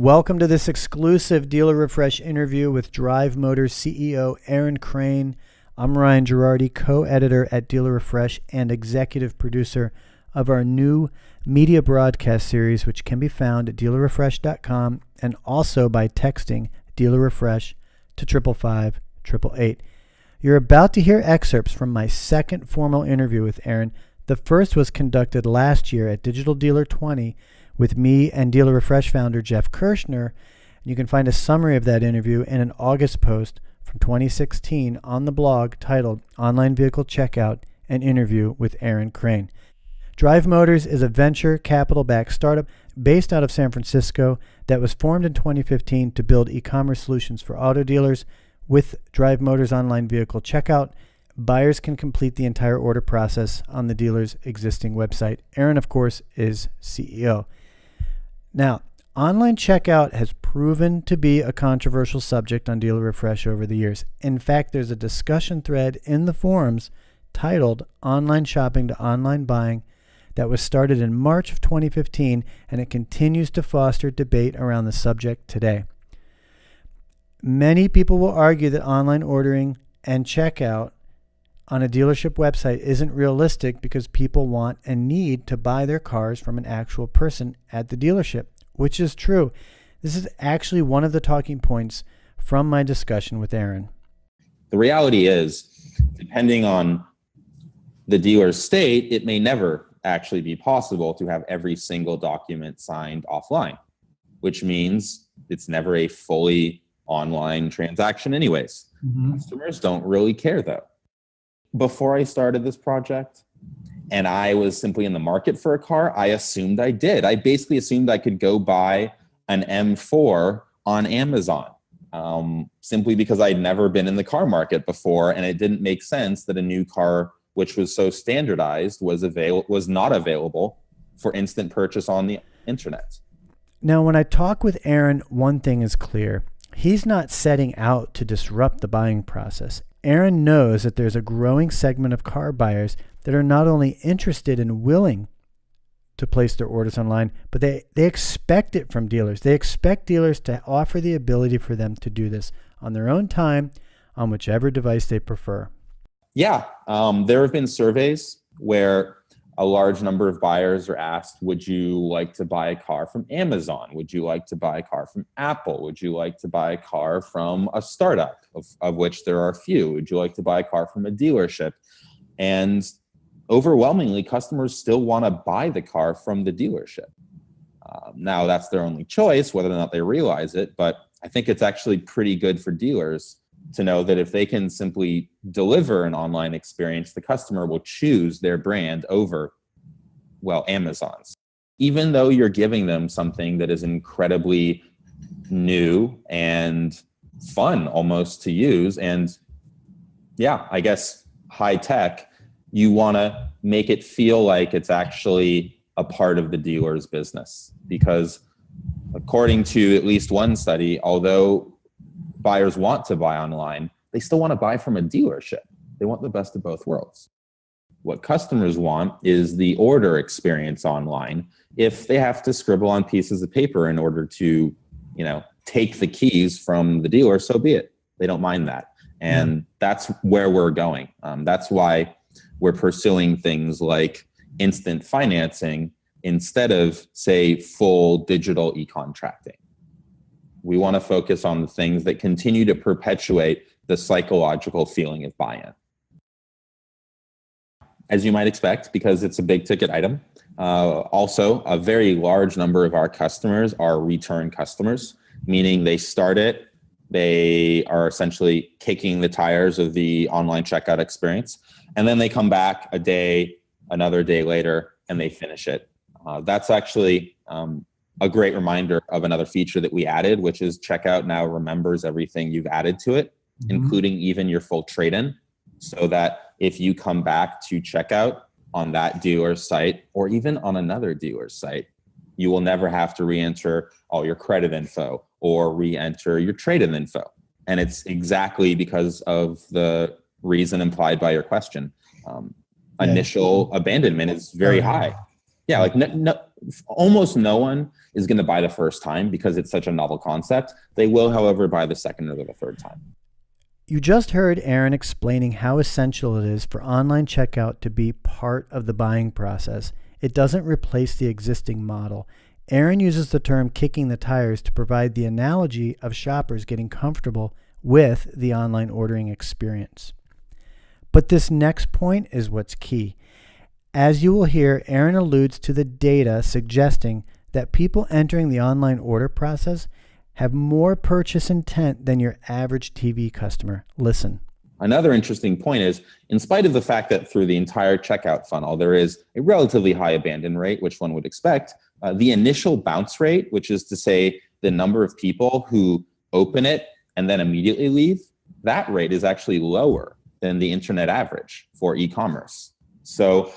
Welcome to this exclusive Dealer Refresh interview with Drive Motors CEO Aaron Krane. I'm Ryan Girardi, co-editor at Dealer Refresh and executive producer of our new media broadcast series, which can be found at dealerrefresh.com and also by texting Dealer Refresh to 555-888. You're about to hear excerpts from my second formal interview with Aaron. The first was conducted last year at Digital Dealer 20 with me and Dealer Refresh founder Jeff Kirshner. You can find a summary of that interview in an August post from 2016 on the blog titled Online Vehicle Checkout and Interview with Aaron Krane. Drive Motors is a venture capital-backed startup based out of San Francisco that was formed in 2015 to build e-commerce solutions for auto dealers. With Drive Motors Online Vehicle Checkout, buyers can complete the entire order process on the dealer's existing website. Aaron, of course, is CEO. Now, online checkout has proven to be a controversial subject on Dealer Refresh over the years. In fact, there's a discussion thread in the forums titled Online Shopping to Online Buying that was started in March of 2015, and it continues to foster debate around the subject today. Many people will argue that online ordering and checkout on a dealership website isn't realistic because people want and need to buy their cars from an actual person at the dealership, which is true. This is actually one of the talking points from my discussion with Aaron. The reality is, depending on the dealer's state, it may never actually be possible to have every single document signed offline, which means it's never a fully online transaction anyways. Customers don't really care though. Before I started this project and I was simply in the market for a car, I assumed I did. I basically assumed I could go buy an M4 on Amazon simply because I'd never been in the car market before, and it didn't make sense that a new car, which was so standardized, was not available for instant purchase on the internet. Now, when I talk with Aaron, one thing is clear. He's not setting out to disrupt the buying process. Aaron knows that there's a growing segment of car buyers that are not only interested and willing to place their orders online, but they expect it from dealers. They expect dealers to offer the ability for them to do this on their own time, on whichever device they prefer. Yeah, there have been surveys where a large number of buyers are asked, would you like to buy a car from Amazon? Would you like to buy a car from Apple? Would you like to buy a car from a startup, of which there are a few? Would you like to buy a car from a dealership? And overwhelmingly, customers still want to buy the car from the dealership. Now, that's their only choice, whether or not they realize it, but I think it's actually pretty good for dealers to know that if they can simply deliver an online experience, the customer will choose their brand over, well, Amazon's. Even though you're giving them something that is incredibly new and fun almost to use, and yeah, I guess high tech, you want to make it feel like it's actually a part of the dealer's business. Because according to at least one study, although buyers want to buy online, they still want to buy from a dealership. They want the best of both worlds. What customers want is the order experience online. If they have to scribble on pieces of paper in order to, take the keys from the dealer, so be it. They don't mind that. And that's where we're going. That's why we're pursuing things like instant financing instead of, say, full digital e-contracting. We want to focus on the things that continue to perpetuate the psychological feeling of buy-in. As you might expect, because it's a big ticket item, also a very large number of our customers are return customers, meaning they start it, they are essentially kicking the tires of the online checkout experience, and then they come back another day later, and they finish it. That's actually a great reminder of another feature that we added, which is checkout now remembers everything you've added to it, including even your full trade-in, so that if you come back to checkout on that dealer's site or even on another dealer's site, you will never have to re-enter all your credit info or re-enter your trade-in info. And it's exactly because of the reason implied by your question. Initial abandonment is very high. Yeah, like almost no one is going to buy the first time because it's such a novel concept. They will, however, buy the second or the third time. You just heard Aaron explaining how essential it is for online checkout to be part of the buying process. It doesn't replace the existing model. Aaron uses the term kicking the tires to provide the analogy of shoppers getting comfortable with the online ordering experience. But this next point is what's key. As you will hear, Aaron alludes to the data suggesting that people entering the online order process have more purchase intent than your average TV customer. Listen. Another interesting point is, in spite of the fact that through the entire checkout funnel, there is a relatively high abandon rate, which one would expect, the initial bounce rate, which is to say the number of people who open it and then immediately leave, that rate is actually lower than the internet average for e-commerce. So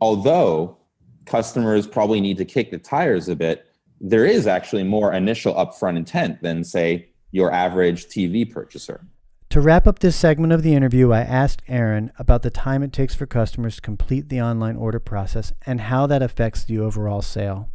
although customers probably need to kick the tires a bit, there is actually more initial upfront intent than, say, your average TV purchaser. To wrap up this segment of the interview, I asked Aaron about the time it takes for customers to complete the online order process and how that affects the overall sale.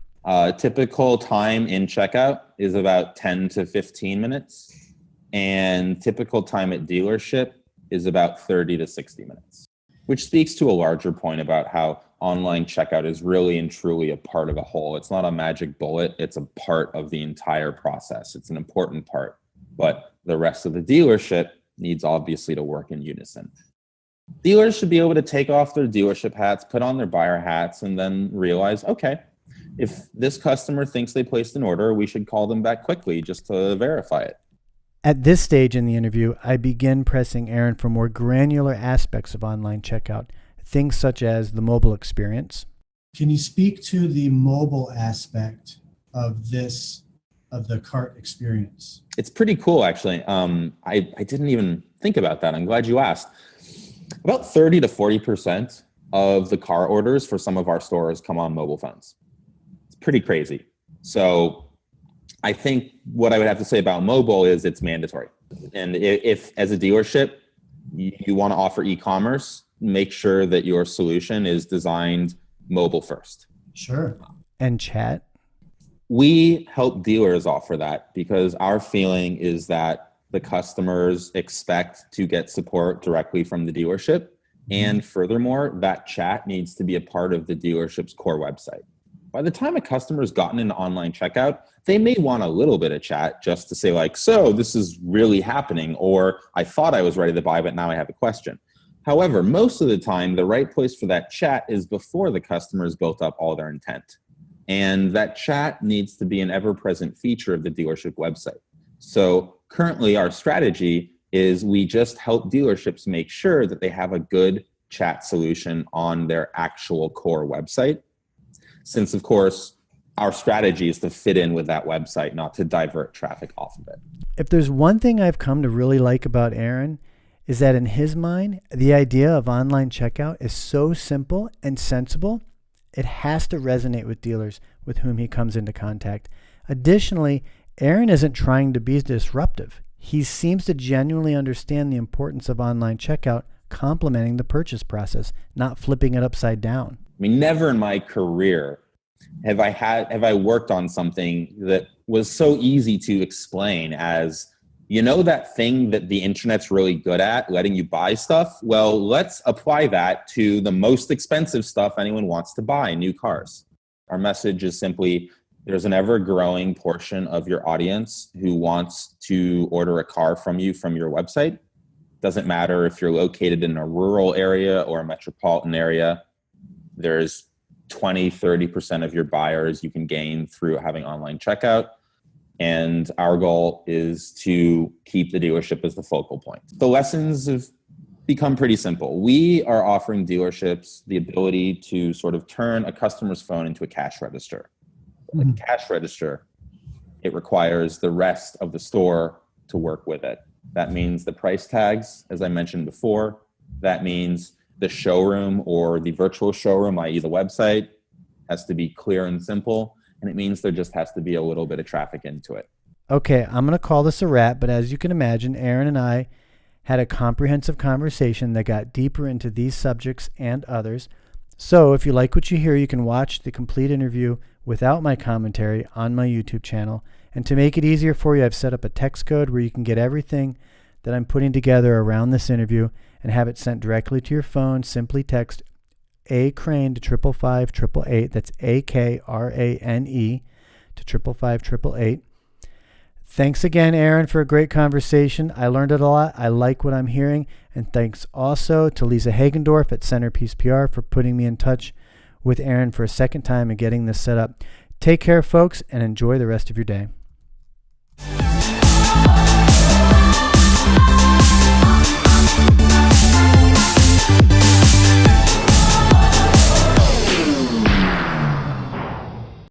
Typical time in checkout is about 10 to 15 minutes, and typical time at dealership is about 30 to 60 minutes, which speaks to a larger point about how online checkout is really and truly a part of a whole. It's not a magic bullet. It's a part of the entire process. It's an important part, but the rest of the dealership needs obviously to work in unison. Dealers should be able to take off their dealership hats, put on their buyer hats, and then realize, okay, if this customer thinks they placed an order, we should call them back quickly just to verify it. At this stage in the interview, I begin pressing Aaron for more granular aspects of online checkout, things such as the mobile experience. Can you speak to the mobile aspect of the cart experience? It's pretty cool, actually. I didn't even think about that. I'm glad you asked. About 30 to 40% of the car orders for some of our stores come on mobile phones. It's pretty crazy. So I think what I would have to say about mobile is it's mandatory. And if as a dealership, you want to offer e-commerce, make sure that your solution is designed mobile first. Sure. And chat. We help dealers offer that because our feeling is that the customers expect to get support directly from the dealership. And furthermore, that chat needs to be a part of the dealership's core website. By the time a customer's gotten into online checkout, they may want a little bit of chat just to say like, so this is really happening, or I thought I was ready to buy, but now I have a question. However, most of the time, the right place for that chat is before the customer's built up all their intent. And that chat needs to be an ever-present feature of the dealership website. So currently our strategy is we just help dealerships make sure that they have a good chat solution on their actual core website. Since, of course, our strategy is to fit in with that website, not to divert traffic off of it. If there's one thing I've come to really like about Aaron, is that in his mind, the idea of online checkout is so simple and sensible, it has to resonate with dealers with whom he comes into contact. Additionally, Aaron isn't trying to be disruptive. He seems to genuinely understand the importance of online checkout complementing the purchase process, not flipping it upside down. I mean, never in my career have I worked on something that was so easy to explain as, you know, that thing that the internet's really good at, letting you buy stuff? Well, let's apply that to the most expensive stuff anyone wants to buy, new cars. Our message is simply, there's an ever-growing portion of your audience who wants to order a car from you from your website. Doesn't matter if you're located in a rural area or a metropolitan area. There's 20, 30% of your buyers you can gain through having online checkout. And our goal is to keep the dealership as the focal point. The lessons have become pretty simple. We are offering dealerships the ability to sort of turn a customer's phone into a cash register. A cash register, it requires the rest of the store to work with it. That means the price tags, as I mentioned before. That means the showroom or the virtual showroom, i.e. the website, has to be clear and simple. And it means there just has to be a little bit of traffic into it. Okay, I'm going to call this a wrap, but as you can imagine, Aaron and I had a comprehensive conversation that got deeper into these subjects and others. So if you like what you hear, you can watch the complete interview without my commentary on my YouTube channel. And to make it easier for you, I've set up a text code where you can get everything that I'm putting together around this interview and have it sent directly to your phone. Simply text A Krane to 555-888. That's AKRANE to 555-888. Thanks again, Aaron, for a great conversation. I learned it a lot. I like what I'm hearing. And thanks also to Lisa Hagendorf at Centerpiece PR for putting me in touch with Aaron for a second time and getting this set up. Take care, folks, and enjoy the rest of your day.